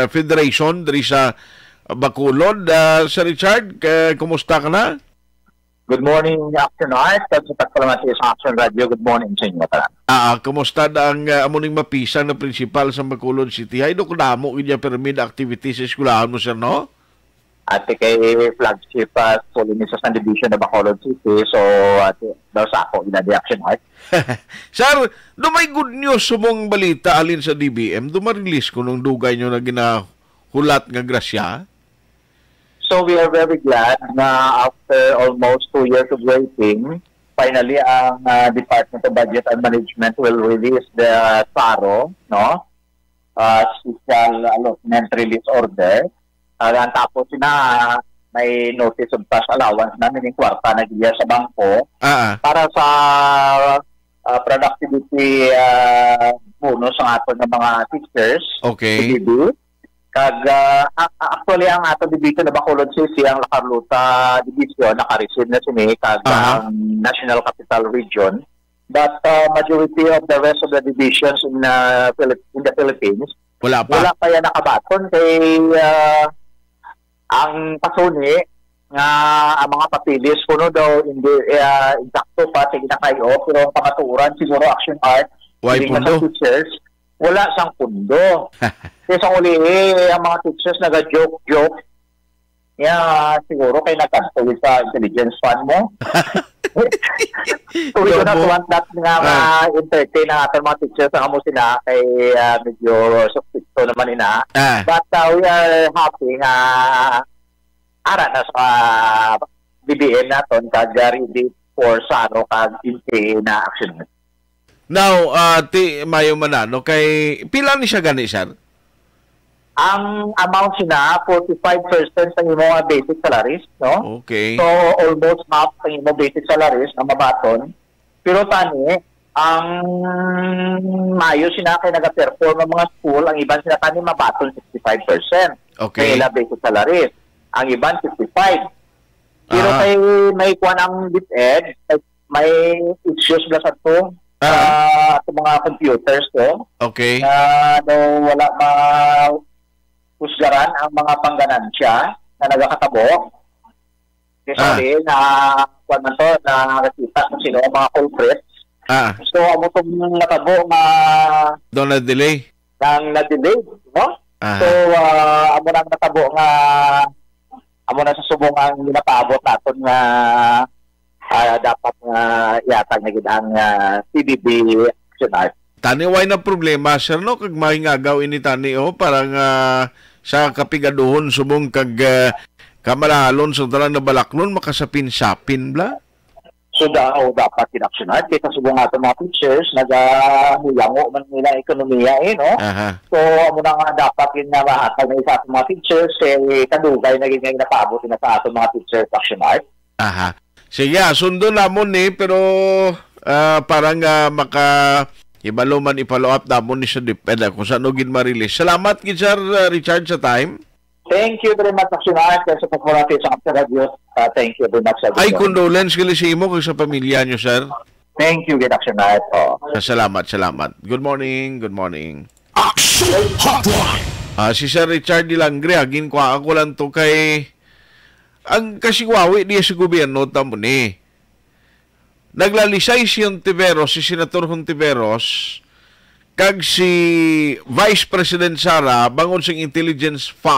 Federation diri sa Bacolod. Sir Richard, kumusta ka na? Good morning, Action Art. Salamat sa Action Radio. Good morning sa inyo. Kumusta ang amuning mapisang na principal sa Bacolod City? Hay, kung namo kanya permit activities sa eskulahan mo, sir, no? At kay flagship Solinisos ng Division ng Bacolod City. So, daw sa ako, ina di Action Art. Sir, may good news sumong balita alin sa DBM. Dumarilis ko nung dugay nyo na ginahulat nga grasya. So we are very glad na after almost 2 years of waiting, finally ang Department of Budget and Management will release the SARO, no? Special Allotment Release Order. Tapos may notice of cash allowance na mining kwarta na giya sa bangko para sa productivity bonus ng ato ng mga teachers. Okay. Actually ang ato division na Bacolod City, ang La Carlota division naka-receive na sini ang National Capital Region, but majority of the rest of the divisions in the Philippines wala pa yan nakabaton kay ang pasuni nga ang mga papilis kuno daw hindi exacto pa sa ginakayo, pero ang pangaturan siguro Action Art sa teachers wala sang pundo. Kasi sa uli, ang mga teachers nag-joke. Siguro kayo nagkastawid sa intelligence fund mo. So we do not want that nga entertain ang ating mga teachers ang amo sila kay medyo substituto naman ina. But we are happy nga ara na sa BBM naton ready for SARO kag NPA na action. Now, Mayo Manano, kay pila ni siya gani, sir? Ang amount sina 45% ng imong basic salaries, no? Okay. So almost half ng imong basic salaries na mabaton. Pero tani ang mayo sina kay naga-perform ang mga school, ang iban sila tani mabaton 65%. Okay. Kay basic salaries. Ang iban 55. Pero kay may kuan ang DepEd, may issues na sa to. Mga computers to. Okay. Wala husgaran ang mga pangganansya na nagkakatabo. Kasi na kuwan man to na nakita kung sino ang mga culprits. So amo tong natabo nga doon na-delay. Nang na-delay, no? So amo nang natabo nga amo na sa subong ang ginapaabot naton nga dapat yatag na gid ang CBB Action Art. Tani way na problema sir no kag mahingagaw ini tani parang sa kapigaduhon subong kag kamaralon sa talang nabalaklon makasapin-sapin bla. So dapat in Action Art kay subong ato mga teachers nagahuyango man nila ekonomiya no. So amo na nga dapat yun nga mahatag na isa sa mga teachers kadugay na gid nga napaabot na sa ato mga teachers Action Art. Sige, sundo namon pero parang ibalo man i-follow up namon ni sa DepEd kung saan gin ma-release. Salamat gid Sir Richard sa time. Thank you very much Action Art sa pagpapalapit sa Action Radio. Thank you very much. Ay, condolence kay sa imo kag sa pamilya niyo, sir. Thank you gid Action Art. Salamat. Good morning. Action Hotline. Si Sir Richard Dilangre, agin ko ako lang to kay ang kasigwawi diya sa gobyerno tamo ni. Naglalisay si Hontiveros, si Senator Hontiveros, kag si Vice President Sara bangon sing Intelligence Fund